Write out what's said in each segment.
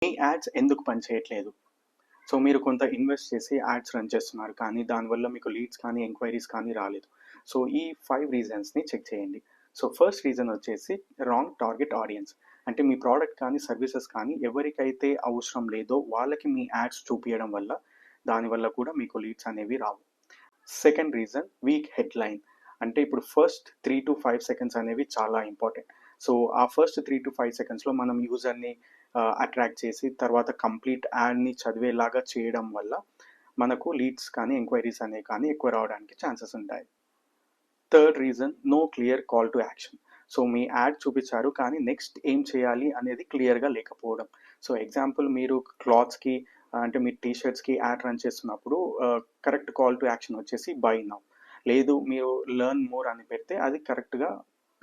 మీ ads ఎందుకు పనిచేయట్లేదు? So, మీరు కొంత ఇన్వెస్ట్ చేసి యాడ్స్ రన్ చేస్తున్నారు. కానీ దానివల్ల మీకు లీడ్స్ కానీ, ఎంక్వైరీస్ కానీ రాలేదు. సో, ఈ 5 రీజన్స్‌ని చెక్ చేయండి. సో, ఫస్ట్ రీజన్ వచ్చేసి రాంగ్ టార్గెట్ ఆడియన్స్. అంటే మీ ప్రొడక్ట్ కానీ, సర్వీసెస్ కానీ ఎవరికైతే అవసరం లేదో వాళ్ళకి మీ యాడ్స్ చూపియడం వల్ల, దానివల్ల కూడా మీకు లీడ్స్ అనేవి రావు. Second reason weak headline. అంటే ఇప్పుడు ఫస్ట్ 3-5 సెకండ్స్ అనేవి చాలా ఇంపార్టెంట్. సో, ఆ ఫస్ట్ 3-5 సెకండ్స్‌లో మనం యూజర్‌ని అట్రాక్ట్ చేసి తర్వాత కంప్లీట్ యాడ్‌ని చదివేలాగా చేయడం వల్ల మనకు లీడ్స్ కానీ, ఎంక్వైరీస్ అనేవి కానీ ఎక్కువ రావడానికి ఛాన్సెస్ ఉంటాయి. Third reason no clear call to action. So, మీ యాడ్ చూపించారు కానీ నెక్స్ట్ ఏం చేయాలి అనేది క్లియర్‌గా లేకపోవడం. సో, ఎగ్జాంపుల్ మీరు క్లాత్స్‌కి అంటే మీ టీ షర్ట్స్‌కి యాడ్ రన్ చేస్తున్నప్పుడు కరెక్ట్ కాల్ టు యాక్షన్ వచ్చేసి బై నౌ. లేదు మీరు లెర్న్ మోర్ అని పెడితే అది కరెక్ట్‌గా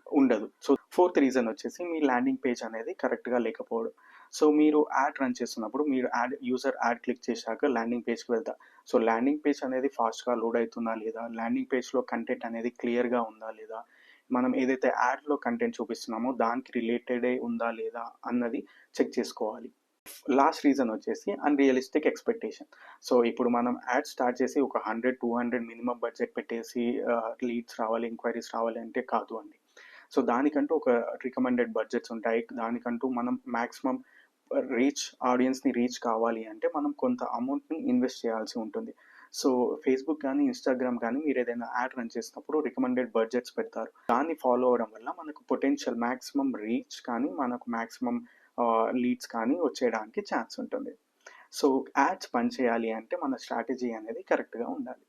ఉండదు. సో, ఫోర్త్ రీజన్ వచ్చేసి మీ ల్యాండింగ్ పేజ్ అనేది కరెక్ట్‌గా లేకపోవడం. సో, మీరు యాడ్ రన్ చేస్తున్నప్పుడు మీరు యూజర్ యాడ్ క్లిక్ చేశాక ల్యాండింగ్ పేజ్‌కి వెళ్తారు. సో, ల్యాండింగ్ పేజ్ అనేది ఫాస్ట్‌గా లోడ్ అవుతుందా లేదా? ల్యాండింగ్ పేజ్‌లో కంటెంట్ అనేది క్లియర్‌గా ఉందా లేదా? మనం ఏదైతే యాడ్‌లో కంటెంట్ చూపిస్తున్నామో దానికి రిలేటెడే ఉందా లేదా అన్నది చెక్ చేసుకోవాలి. లాస్ట్ రీజన్ వచ్చేసి అన్‌రియలిస్టిక్ ఎక్స్‌పెక్టేషన్. సో, ఇప్పుడు మనం యాడ్ స్టార్ట్ చేసి ఒక 100, 200 మినిమమ్ బడ్జెట్ పెట్టేసి లీడ్స్ రావాలి, ఎంక్వైరీస్ రావాలి అంటే కాదు అండి. సో, దానికంటూ ఒక రికమెండెడ్ బడ్జెట్స్ ఉంటాయి. దానికంటూ మనం మాక్సిమం ఆడియన్స్‌ని రీచ్ కావాలి అంటే మనం కొంత అమౌంట్‌ని ఇన్వెస్ట్ చేయాల్సి ఉంటుంది. సో, ఫేస్‌బుక్ గానీ, ఇన్‌స్టాగ్రామ్ గానీ మీరేదైనా యాడ్ రన్ చేసినప్పుడు రికమెండెడ్ బడ్జెట్స్ పెడతారు. దాన్ని ఫాలో అవ్వడం వల్ల మనకు పొటెన్షియల్ మాక్సిమం రీచ్ కానీ, మనకు మాక్సిమం లీడ్స్ కానీ వచ్చేయడానికి ఛాన్స్ ఉంటుంది. సో, యాడ్స్ పనిచేయాలి అంటే మన స్ట్రాటజీ అనేది కరెక్ట్‌గా ఉండాలి.